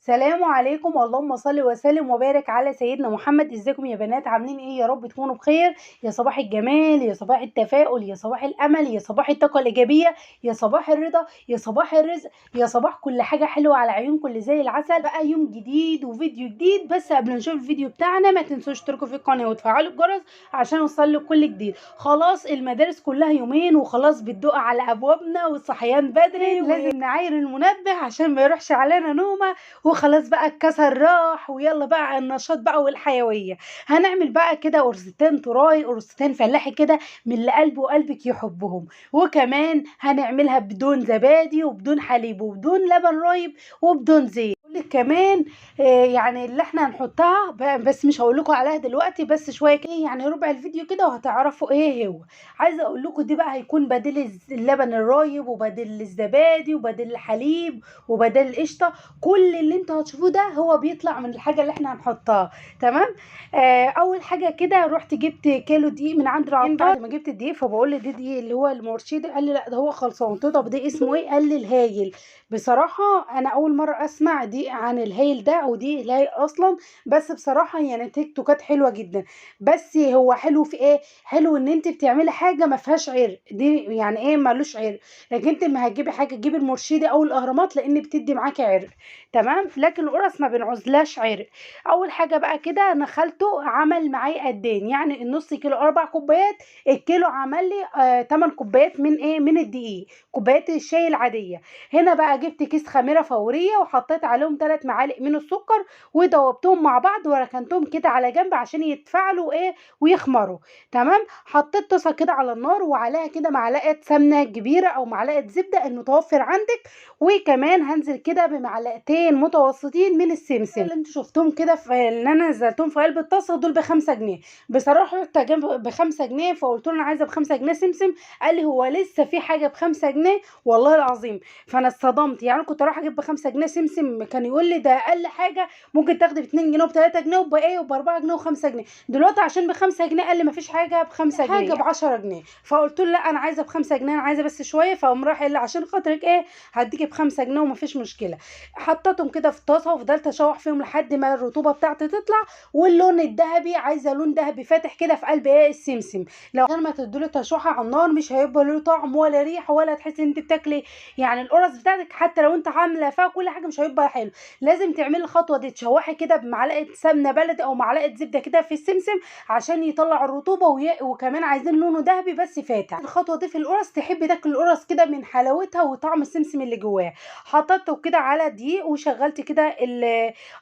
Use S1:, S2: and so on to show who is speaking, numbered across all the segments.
S1: سلام عليكم، اللهم صل وسلم وبارك على سيدنا محمد. ازيكم يا بنات؟ عاملين ايه؟ يا رب تكونوا بخير. يا صباح الجمال، يا صباح التفاؤل، يا صباح الامل، يا صباح الطاقه الايجابيه، يا صباح الرضا، يا صباح الرزق، يا صباح كل حاجه حلوه على عيونكم اللي زي العسل. بقى يوم جديد وفيديو جديد، بس قبل ما نشوف الفيديو بتاعنا ما تنسوش تشتركوا في القناه وتفعلوا الجرس عشان يوصلكوا كل جديد. خلاص المدارس كلها يومين وخلاص بتدق على ابوابنا، والصحيان بدري لازم نعاير المنبه عشان ما يروحش علينا نومه. وخلاص بقى الكسل راح، ويلا بقى النشاط بقى والحيوية. هنعمل بقى كده قرصتين تراي، قرصتين فلاحي كده من اللي قلبه وقلبك يحبهم. وكمان هنعملها بدون زبادي وبدون حليب وبدون لبن رايب وبدون زيت. لك كمان يعني اللي احنا هنحطها بس مش هقول لكم عليها دلوقتي، بس شويه كده يعني ربع الفيديو كده وهتعرفوا ايه هو. عايزه اقول لكم دي بقى هيكون بديل اللبن الرايب وبديل الزبادي وبديل الحليب وبديل القشطه. كل اللي انتوا هتشوفوه ده هو بيطلع من الحاجه اللي احنا هنحطها. تمام. اول حاجه كده رحت جبت كيلو دقيق من عند العطار. بعد ما جبت الدقيق فبقول لي دي دقيق اللي هو المرشد، قال لي لا ده هو خلصان. قلت له طب ده اسمه ايه؟ قال لي الهايل. بصراحه انا اول مره اسمع دقيق عن الهايل ده او دقيق الهايل اصلا. بس بصراحه يعني نتيجته كانت حلوه جدا. بس هو حلو في ايه؟ حلو ان انت بتعملي حاجه ما فيهاش عرق، دي يعني ايه مالوش عرق. لكن انت ما هتجيبي حاجه تجيبي المرشدي او الاهرامات لان بتدي معاكي عرق. تمام. لكن القرص ما بنعوزلاش عرق. اول حاجه بقى كده انا خالته عمل معايا قدين، يعني النص كيلو 4 كوبايات، الكيلو عمل لي 8 كوبايات من ايه؟ من الدقيق، كوبايات الشاي العاديه. هنا بقى جبت كيس خميره فوريه وحطيت عليهم 3 معالق من السكر ودوبتهم مع بعض وركنتهم كده على جنب عشان يتفاعلوا ايه ويخمروا. تمام. حطيت طاسه كده على النار وعليها كده معلقه سمنه كبيره او معلقه زبده المتوفر عندك. وكمان هنزل كده بمعلقتين متوسطين من السمسم اللي انتوا شفتهم كده في اللي انا نزلتهم في قلب الطاسه، دول ب5 جنيه. بصراحه رحت جنب ب5 جنيه فقلت له انا عايزه ب5 جنيه سمسم. قال لي هو لسه في حاجه ب5 جنيه؟ والله العظيم. فانا اتصدمت، يعني كنت اروح اجيب ب5 جنيه سمسم كان يقول لي ده اقل حاجه ممكن تاخدي ب2 جنيه وب3 جنيه وبايه وب4 جنيه و5 جنيه. دلوقتي عشان ب5 جنيه قال لي مفيش حاجه ب5 جنيه، حاجه ب10 جنيه. فقلت له لا انا عايزه ب5 جنيه، انا عايزه بس شويه. فقام راح قال لي عشان خاطرك ايه هديكي ب5 جنيه ومفيش مشكله. حطيتهم كده في طاسه وفضلت اشوح فيهم لحد ما الرطوبه بتاعتي تطلع واللون الذهبي. عايزه لون ذهبي فاتح كده في قلب ايه السمسم. لو غير ما تديله تشويحه على النار مش هيبقى له طعم ولا ريحه ولا تحسي ان انت بتاكلي يعني القرص بتاعتك. حتى لو انت عامله فيها كل حاجه مش هيبقى حلو. لازم تعملي الخطوه دي، تشوحي كده بمعلقه سمنه بلدي او معلقه زبده كده في السمسم عشان يطلع الرطوبه وكمان عايزين لونه ذهبي بس فاتح. الخطوه دي في القرص تحبي تاكل القرص كده من حلاوتها وطعم السمسم اللي جواه. حطيته كده على دقيق وشغلت كده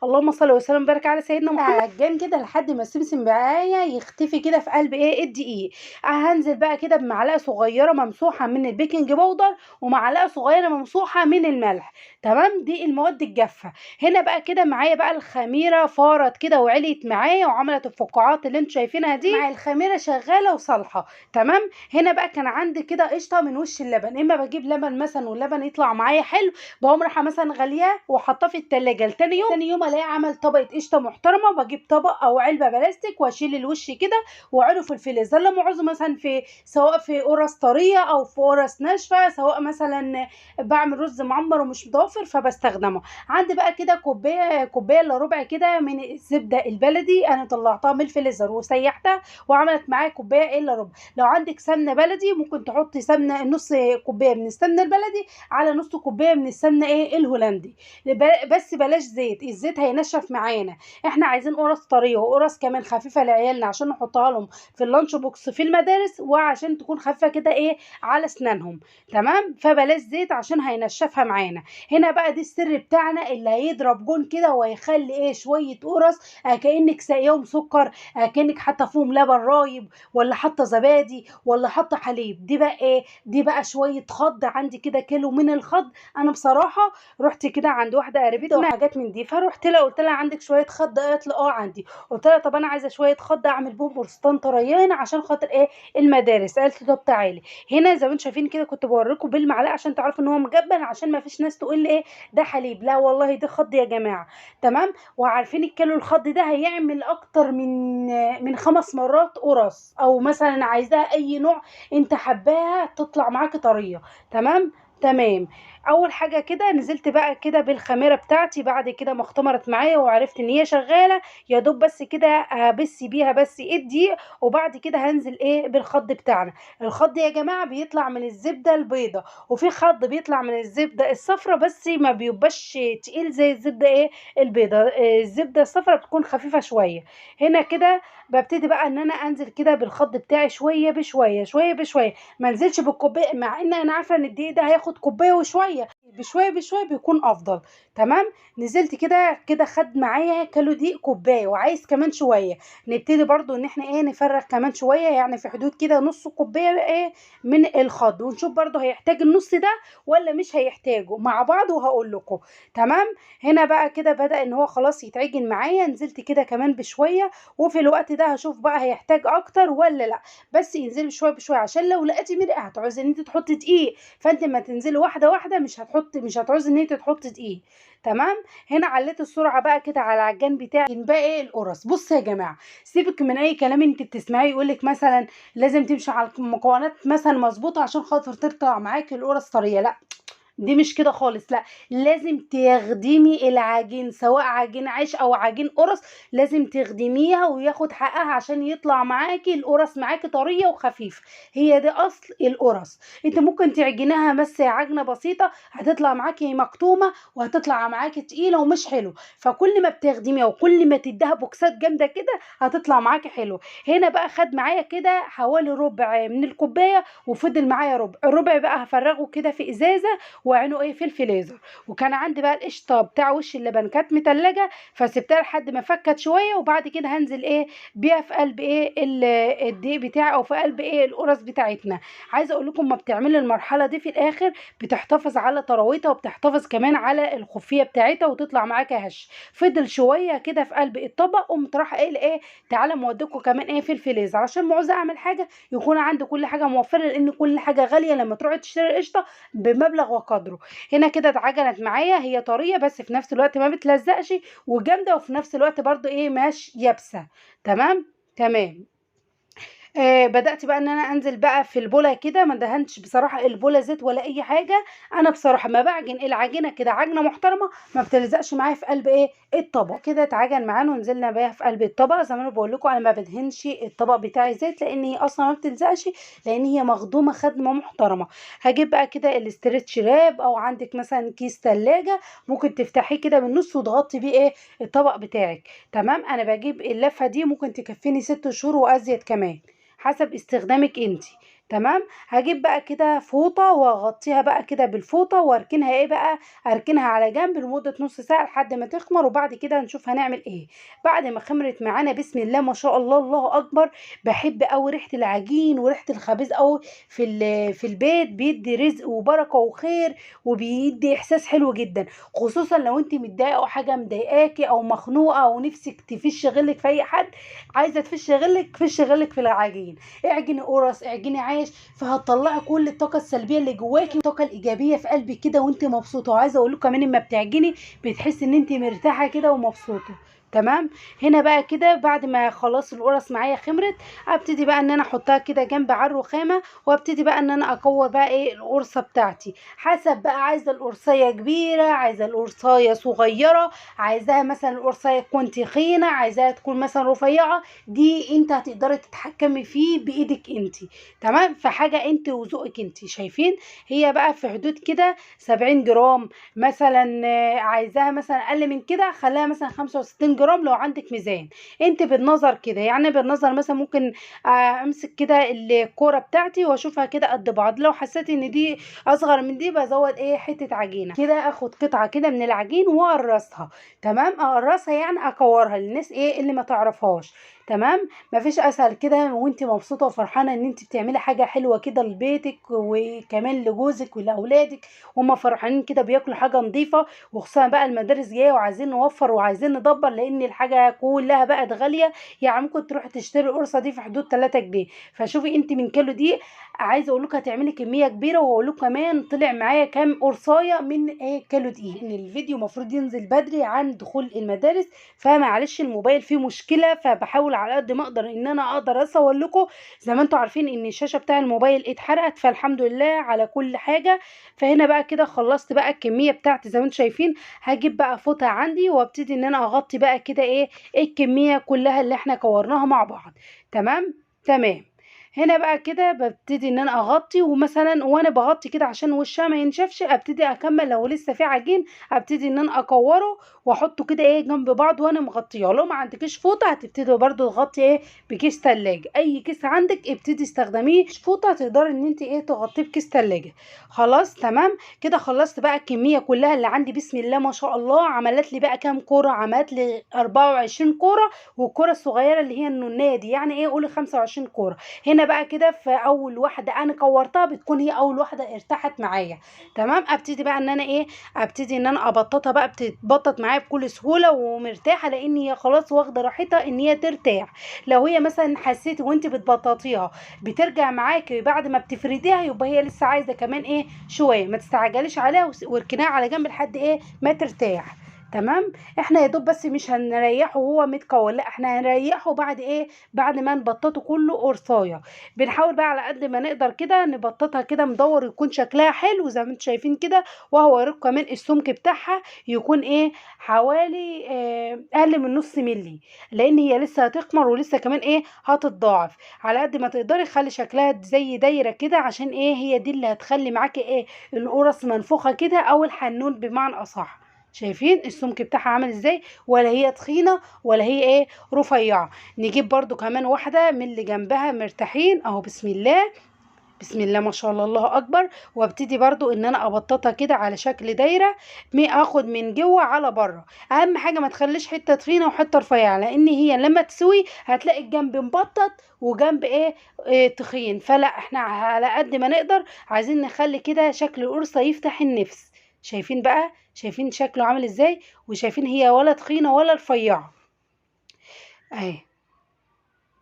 S1: اللهم صل وسلم وبارك على سيدنا محمد عجان كده لحد ما السمسم معايا يختفي كده في قلب ايه الدقيق. هنزل بقى كده بمعلقه صغيره ممسوحه من البيكنج باودر ومعلقه صغيره ممسوحه من الملح. تمام. دي المواد الجافه. هنا بقى كده معايا بقى الخميره فارت كده وعليت معايا وعملت الفقاعات اللي انتوا شايفينها دي مع الخميره شغاله وصالحه. تمام. هنا بقى كان عندي كده قشطه من وش اللبن. اما بجيب لبن مثلا واللبن يطلع معايا حلو بقوم رايحه مثلا غلياه وحطاه في التلاجة لتاني يوم. تاني يوم الاقي عمل طبقه قشطه محترمه. بجيب طبق او علبه بلاستيك واشيل الوش كده واعينه في الفريزر لما عاوزه مثلا في سواء في قرص طريه او في قرص ناشفه، سواء مثلا بعمل رز معمر ومش متوفر فبستخدمه. عندي بقى كده كوبايه الا ربع كده من الزبده البلدي انا طلعتها من الفريزر وسيحتها وعملت معايا كوبايه الا ربع. لو عندك سمنه بلدي ممكن تحطي سمنه نص كوبايه من السمنه البلدي على نص كوبايه من السمنه ايه الهولندي. بس بلاش زيت، الزيت هينشف معانا. احنا عايزين قرص طريه وقرص كمان خفيفه لعيالنا عشان نحطها لهم في اللانش بوكس في المدارس وعشان تكون خفيفه كده ايه على اسنانهم. تمام. فبلاش زيت عشان هينشفها معانا. هنا بقى دي السر بتاعنا اللي هيضرب جون كده وهيخلي ايه شويه قرص كانك ساقيهم سكر، كانك حاطه فيهم لبن رايب ولا حاطه زبادي ولا حاطه حليب. دي بقى ايه؟ دي بقى شويه خض. عندي كده كيلو من الخض. انا بصراحه رحت كده عند واحده قريبتنا وحاجات من دي فرحت لها قلت لها عندك شويه خض؟ قالت لي اه عندي. قلت لها طب انا عايزه شويه خض اعمل بهم قرصتين طريان عشان خاطر ايه المدارس. قالت لي طب تعالي. هنا زي ما انتم شايفين كده كنت بوريكم بالمعلقه عشان تعرفوا ان هو مجبن عشان ما فيش ناس تقول لي ايه ده حليب. لا والله ده خض يا جماعه. تمام. وعارفين الكيلو الخض ده هيعمل اكتر من 5 مرات قرص، او مثلا عايزاها اي نوع انت حباها تطلع معاكي طريه. تمام. تمام. اول حاجه كده نزلت بقى كده بالخميره بتاعتي، بعد كده ما اختمرت معايا وعرفت ان هي شغاله، يا دوب بس كده هبس بيها بس الدقيق، وبعد كده هنزل ايه بالخض بتاعنا. الخض يا جماعه بيطلع من الزبده البيضه، وفي خض بيطلع من الزبده الصفرا بس ما بيبقاش تقيل زي الزبده ايه البيضه. الزبده الصفرا بتكون خفيفه شويه. هنا كده ببتدي بقى ان انا انزل كده بالخض بتاعي شويه بشويه شويه بشويه، ما انزلش بالكوبايه، مع ان انا عارفه ان الدقيق ده هياخد كوبايه وشويه، بشويه بشويه بيكون افضل. تمام. نزلت كده كده خد معايا كيلو دقيق كوبايه، وعايز كمان شويه. نبتدي برضو ان احنا ايه نفرغ كمان شويه، يعني في حدود كده نص كوبايه ايه من الخض، ونشوف برضو هيحتاج النص ده ولا مش هيحتاجه مع بعض وهقول لكم. تمام. هنا بقى كده بدأ ان هو خلاص يتعجن معايا، نزلت كده كمان بشويه، وفي الوقت ده هشوف بقى هيحتاج اكتر ولا لا. بس انزلي بشويه بشويه، عشان لو لقيتي مرقه هتعوزي ان انت تحطي دقيق، فانت ما تنزلي واحده واحده مش هتعوزي ان انت تحطي دقيق. تمام. هنا عليت السرعه بقى كده على العجان بتاعي. بقى ايه القرص؟ بص يا جماعه، سيبك من اي كلام انت بتسمعيه يقولك مثلا لازم تمشي على المكونات مثلا مظبوطه عشان خاطر تطلع معاكي القرص طريه. لا، دي مش كده خالص. لا، لازم تخدمي العجين، سواء عجين عيش او عجين قرص، لازم تخدميها وياخد حقها عشان يطلع معاكي القرص معاكي طريه وخفيف. هي دي اصل القرص. انت ممكن تعجنيها بس عجنه بسيطه هتطلع معاكي مكتومه وهتطلع معاكي تقيله ومش حلو، فكل ما بتخدميها وكل ما تديها بوكسات جامده كده هتطلع معاكي حلو. هنا بقى خد معايا كده حوالي ربع من الكوبايه، وفضل معايا ربع. الربع بقى هفرغه كده في ازازه وعينه ايه في الفريزر. وكان عندي بقى القشطه بتاع وش اللبن كانت متلجه، فسبتها لحد ما فكت شويه، وبعد كده هنزل ايه بيها في قلب ايه الدقيق بتاعي، او في قلب ايه القرص بتاعتنا. عايزه اقول لكم ما بتعملي المرحله دي في الاخر بتحتفظ على طراوتها، وبتحتفظ كمان على الخفيه بتاعتها، وتطلع معاكي هش. فضل شويه كده في قلب الطبق، قمت رايحه ايه لايه تعالى موديكم كمان ايه في الفريزر، عشان ما عاوزه اعمل حاجه يكون عندي كل حاجه موفره، لان كل حاجه غاليه لما تروحي تشتري القشطه بمبلغ وقدره. هنا كده اتعجنت معايا، هي طريه بس في نفس الوقت ما بتلزقش، وجامده وفي نفس الوقت برضو ايه مش يابسه. تمام. تمام. بدأت بقى ان انا انزل بقى في البوله كده، ما دهنتش بصراحه البوله زيت ولا اي حاجه. انا بصراحه ما بعجن العجينه كده عجنه محترمه ما بتلزقش معايا في قلب ايه الطبق. كده اتعجن معانا ونزلنا بيها في قلب الطبق. زي ما انا بقول لكم انا ما بدهنش الطبق بتاعي زيت، لان هي اصلا ما بتلزقش، لان هي مخدومه خدمه محترمه. هجيب بقى كده الاسترتش راب، او عندك مثلا كيس ثلاجه ممكن تفتحيه كده من النص وتغطي بيه ايه الطبق بتاعك. تمام. انا بجيب اللفه دي ممكن تكفيني 6 شهور وازيد كمان، حسب استخدامك انت. تمام. هجيب بقى كده فوطه واغطيها بقى كده بالفوطه، واركنها ايه بقى اركنها على جنب لمده نص ساعه لحد ما تخمر، وبعد كده نشوف هنعمل ايه. بعد ما خمرت معانا بسم الله ما شاء الله الله اكبر، بحب قوي ريحه العجين وريحه الخبيز قوي في البيت، بيدي رزق وبركه وخير، وبيدي احساس حلو جدا. خصوصا لو انت متضايقه او حاجه مضايقاكي او مخنوقه او نفسك تفش غلك في اي حد، عايزه تفش غلك فش غلك في العجين. اعجني قرص، اعجني عيش، فهتطلعي كل الطاقه السلبيه اللي جواكي والطاقه الايجابيه في قلبك كده وانت مبسوطه. وعايزه اقول لكم كمان لما بتعجني بتحسي ان انت مرتاحه كده ومبسوطه. تمام. هنا بقى كده بعد ما خلاص القرص معايا خمرت، ابتدي بقى ان انا احطها كده جنب على الرخامه، وابتدي بقى ان انا اكور بقى ايه القرصه بتاعتي. حسب بقى عايزه القرصيه كبيره، عايزه القرصيه صغيره، عايزاها مثلا القرصيه تكون تخينه، عايزاها تكون مثلا رفيعه، دي انت هتقدري تتحكمي فيه بايدك انت. تمام. فحاجه انت وذوقك انت شايفين. هي بقى في حدود كده 70 جرام مثلا. عايزاها مثلا اقل من كده خليها مثلا 65 جرام لو عندك ميزان. انت بالنظر كده، يعني بالنظر مثلا ممكن امسك كده الكوره بتاعتي واشوفها كده قد بعض، لو حسيت ان دي اصغر من دي بزود ايه حته عجينه كده، اخد قطعه كده من العجين واقرصها. تمام. اقرصها يعني اكورها للناس ايه اللي ما تعرفهاش. تمام. مفيش اسهل كده وانت مبسوطه وفرحانه ان انت بتعملي حاجه حلوه كده لبيتك وكمان لجوزك ولاولادك، هما فرحانين كده بياكلوا حاجه نظيفه. وخصوصا بقى المدارس جايه وعايزين نوفر وعايزين ندبر، لان الحاجه كلها بقت غاليه. يعني ممكن تروحي تشتري القرصه دي في حدود 3 جنيه. فشوفي انت من كيلو دي عايزه اقول لكم هتعملي كميه كبيره، واقول لكم كمان طلع معايا كام قرصايه من ايه كيلو دقيق. ان الفيديو المفروض ينزل بدري عن دخول المدارس، فمعلش الموبايل فيه مشكله، فبحاول على قد ما اقدر ان انا اقدر اصور لكم. زي ما انتم عارفين ان الشاشه بتاع الموبايل اتحرقت، فالحمد لله على كل حاجه. فهنا بقى كده خلصت بقى الكميه بتاعتي زي ما انتم شايفين. هجيب بقى فوطه عندي وابتدي ان انا اغطي بقى كده ايه الكميه كلها اللي احنا كورناها مع بعض. تمام. تمام. هنا بقى كده ببتدي ان انا اغطي، ومثلا وانا بغطي كده عشان وشها ما ينشفش ابتدي اكمل. لو لسه في عجين ابتدي ان انا اكوره واحطه كده ايه جنب بعض وانا مغطيه. لو ما عندكيش فوطه هتبتدي برده تغطي ايه بكيس تلاجة. اي كيس عندك ابتدي استخدميه. مش فوطه تقدري ان انت ايه تغطيه بكيس تلاجة. خلاص تمام كده خلصت بقى الكميه كلها اللي عندي. بسم الله ما شاء الله. عملت لي بقى كام كوره؟ عملت لي 24 كوره، والكوره الصغيره اللي هي النونيه دي يعني ايه قولي 25 كوره. هنا بقى كده في اول واحده انا كورتها بتكون هي اول واحده ارتاحت معايا. تمام. ابتدي بقى ان انا ايه ابتدي ان انا ابططها بقى. بتتبطط معايا بكل سهوله ومرتاحه لان هي خلاص واخده راحتها ان هي ترتاح. لو هي مثلا حسيتي وانت بتبططيها بترجع معاكي بعد ما بتفرديها يبقى هي لسه عايزه كمان ايه شويه. ما تستعجليش عليها واركنيها على جنب لحد ايه ما ترتاح. تمام. احنا يا دوب بس مش هنريحه وهو متكون، لا احنا هنريحه بعد ايه بعد ما نبططه كله قرصايه. بنحاول بقى على قد ما نقدر كده نبططها كده مدور يكون شكلها حلو زي ما انتم شايفين كده. وهوريكم كمان السمك بتاعها يكون ايه حوالي اقل من نص ملي، لان هي لسه هتخمر ولسه كمان ايه هتتضاعف. على قد ما تقدري خلي شكلها زي دايره كده عشان ايه هي دي اللي هتخلي معاكي ايه القرص منفوخه كده او الحنون بمعنى اصح. شايفين السمك بتاعها عامل ازاي؟ ولا هي تخينه ولا هي ايه رفيعه. نجيب برضو كمان واحده من اللي جنبها مرتاحين اهو. بسم الله. بسم الله ما شاء الله الله اكبر. وابتدي برضو ان انا ابططها كده على شكل دايره. اخد من جوه على بره. اهم حاجه ما تخليش حته تخينه وحته رفيعه، لان هي لما تسوي هتلاقي الجنب مبطط وجنب إيه تخين. فلا احنا على قد ما نقدر عايزين نخلي كده شكل القرصه يفتح النفس. شايفين بقى شايفين شكله عامل ازاي؟ وشايفين هي ولا تخينه ولا رفيعه اهي.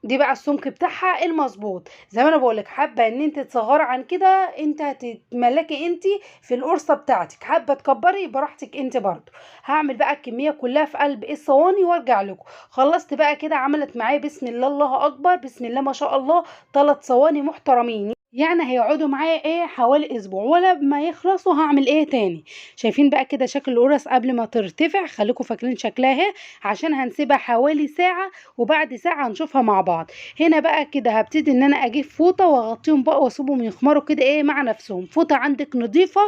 S1: دي بقى السمك بتاعها المظبوط. زي ما انا بقولك حابه ان انت تصغري عن كده انت هتتملكي انت في القرصه بتاعتك، حابه تكبري براحتك انت برضو. هعمل بقى الكميه كلها في قلب الصواني وارجع لكم. خلصت بقى كده عملت معايا بسم الله الله اكبر بسم الله ما شاء الله 3 صواني محترمين. يعني هيقعدوا معايا ايه حوالي اسبوع، ولا ما يخلصوا هعمل ايه تاني. شايفين بقى كده شكل القرص قبل ما ترتفع؟ خليكم فاكرين شكلها اهي عشان هنسيبها حوالي ساعه وبعد ساعه هنشوفها مع بعض. هنا بقى كده هبتدي ان انا اجيب فوطه واغطيهم بقى واسيبهم يخمروا كده ايه مع نفسهم. فوطه عندك نظيفه.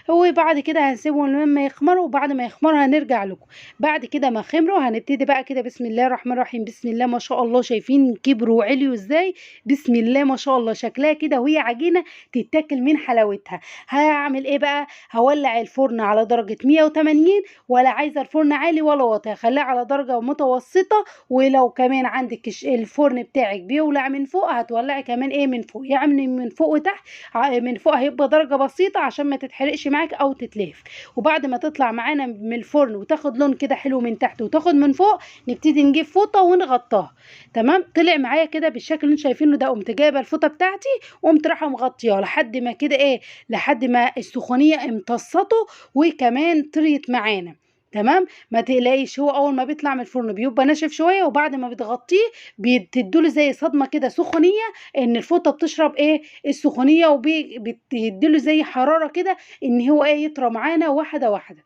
S1: وبعد كده هنسيبهم لما يخمروا، وبعد ما يخمروا هنرجع لكم. بعد كده ما خمروا هنبتدي بقى كده بسم الله الرحمن الرحيم. بسم الله ما شاء الله. شايفين كبروا وعليوا ازاي؟ بسم الله ما شاء الله. شكلها كده وهي عجينه تتاكل من حلاوتها. هعمل ايه بقى؟ هولع الفرن على درجه 180، ولا عايزه الفرن عالي ولا واطي، هخليه على درجه متوسطه. ولو كمان عندك الفرن بتاعك بيولع من فوق هتولعي كمان ايه من فوق، يعني من فوق وتحت. من فوق هيبقى درجه بسيطه عشان ما تتحرقش معاك او تتلهف. وبعد ما تطلع معانا من الفرن وتاخد لون كده حلو من تحت وتاخد من فوق نبتدي نجيب فوطه ونغطاها. تمام. طلع معايا كده بالشكل اللي انتوا شايفينه ده. قمت جايبه الفوطه بتاعتي وقمت رايحه مغطياه لحد ما كده ايه لحد ما السخونيه امتصته وكمان طريت معانا. تمام. ما تقلقيش هو اول ما بيطلع من الفرن بيبقى ناشف شويه، وبعد ما بتغطيه بتديله زي صدمه كده سخونيه ان الفوطه بتشرب ايه السخونيه، وبتديله زي حراره كده ان هو ايه يطرى معانا واحده واحده.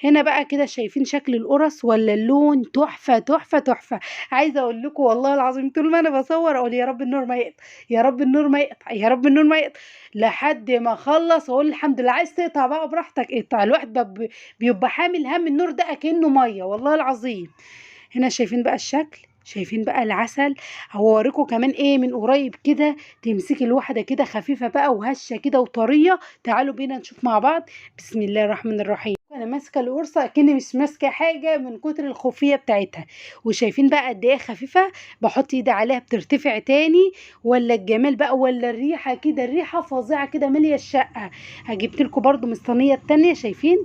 S1: هنا بقى كده شايفين شكل القرص ولا اللون تحفه تحفه تحفه. عايزه اقول لكم والله العظيم طول ما انا بصور اقول يا رب النور ما يقطع، يا رب النور ما يقطع، يا رب النور ما يقطع، لحد ما اخلص اقول الحمد لله. عايز تقطع بقى براحتك اقطع. الواحد بيبقى حامل هم النور ده اكنه ميه والله العظيم. هنا شايفين بقى الشكل؟ شايفين بقى العسل؟ هوريكم كمان ايه من قريب كده. تمسكي الواحده كده خفيفه بقى وهشه كده وطريه. تعالوا بينا نشوف مع بعض. بسم الله الرحمن الرحيم. انا ماسكه القرصه اكني مش ماسكه حاجه من كتر الخوفيه بتاعتها. وشايفين بقى قد ايه خفيفه؟ بحط ايدي عليها بترتفع تاني. ولا الجمال بقى ولا الريحه كده، الريحه فظيعه كده ماليه الشقه. هجيبت لكم برده من الصينيه التانيه. شايفين؟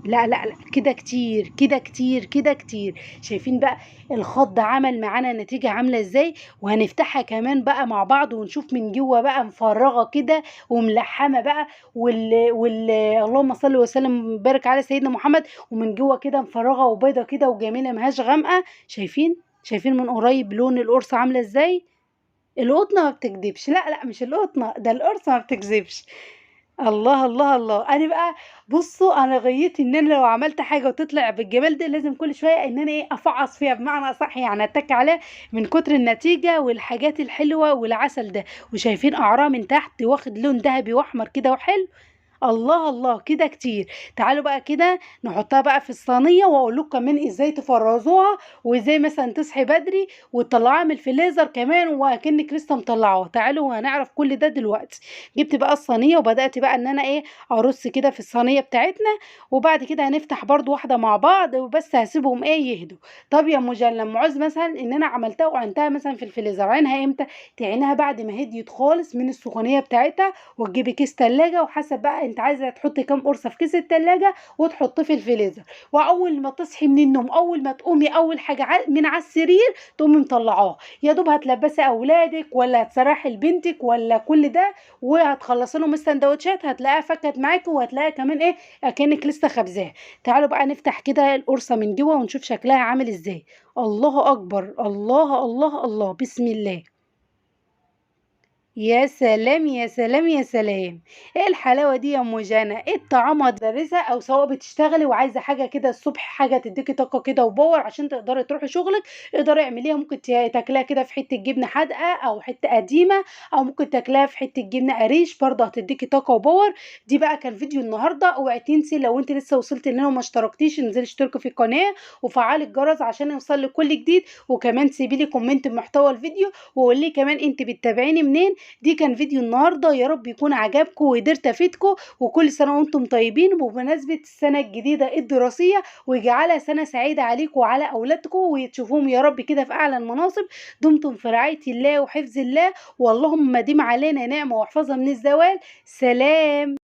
S1: لا لا لا كده كتير كده كتير كده كتير. شايفين بقى الخض عمل معانا نتيجة عاملة ازاي؟ وهنفتحها كمان بقى مع بعض ونشوف من جوه بقى مفرغة كده وملحمة بقى اللهم صل وسلم وبارك على سيدنا محمد. ومن جوه كده مفرغة وبيضة كده وجميلة مهاش غامقة. شايفين؟ شايفين من قريب لون القرصة عاملة ازاي؟ القطنة ما بتكدبش، لا لا مش القطنة، ده القرصة ما بتكذبش. الله الله الله، انا بقى بصوا انا غيتي ان انا لو عملت حاجه وتطلع بالجمال ده لازم كل شويه ان انا ايه افعص فيها بمعنى اصح، يعني اتك عليها من كتر النتيجه والحاجات الحلوه والعسل ده. وشايفين قعرها من تحت واخد لون ذهبي واحمر كده وحلو. الله الله كده كتير. تعالوا بقى كده نحطها بقى في الصينيه واقول لكم كمان ازاي تفرزوها، وازاي مثلا تصحي بدري وتطلعوها من الفريزر كمان وكأنك لسه مطلعوها. تعالوا هنعرف كل ده دلوقتي. جبت بقى الصينيه وبدات بقى ان انا ايه ارص كده في الصينيه بتاعتنا، وبعد كده هنفتح برضو واحده مع بعض وبس هسيبهم ايه يهدوا. طب يا ام جان لما عاوز مثلا ان انا عملتها وعنتها مثلا في الفريزر، عينها امتى؟ تعينها بعد ما هديت خالص من السخونيه بتاعتها، وتجيبي كيس تلاجة وحسب بقى انت عايزه تحطي كام قرصه في كيس التلاجة وتحطيه في الفريزر. واول ما تصحي من النوم اول ما تقومي اول حاجه من على السرير تقومي مطلعاه، يا دوب هتلبسي اولادك ولا هتسرحي لبنتك ولا كل ده، وهتخلصي لهم السندوتشات هتلاقيها فكت معاكي وهتلاقيها كمان ايه اكنك لسه خبزاها. تعالوا بقى نفتح كده القرصه من جوه ونشوف شكلها عامل ازاي. الله اكبر، الله الله الله، بسم الله. يا سلام يا سلام يا سلام، ايه الحلاوه دي يا ام جانا؟ ايه الطعامه مدرسه او سواء بتشتغلي وعايزه حاجه كده الصبح، حاجه تديكي طاقه كده وباور عشان تقدري تروحي شغلك، اقدري اعمليها. ممكن تاكليها كده في حته جبنه حادقه او حته قديمه، او ممكن تاكليها في حته جبنه قريش برضه هتديكي طاقه وباور. دي بقى كان فيديو النهارده. اوعي تنسي لو انت لسه وصلت لنا وما اشتركتيش انزلي اشتركي في القناه وفعلي الجرس عشان يوصلك كل جديد، وكمان سيبي لي كومنت بمحتوى الفيديو وقولي لي كمان انت بتتابعيني منين. دي كان فيديو النهارده، يا رب يكون عجبكم وقدرت افيدكم، وكل سنه وانتم طيبين بمناسبه السنه الجديده الدراسيه، ويجعلها سنه سعيده عليكم وعلى اولادكم وتشوفوهم يا رب كده في اعلى المناصب. دمتم في رعايه الله وحفظ الله، واللهم ديم علينا نعمه واحفظها من الزوال. سلام.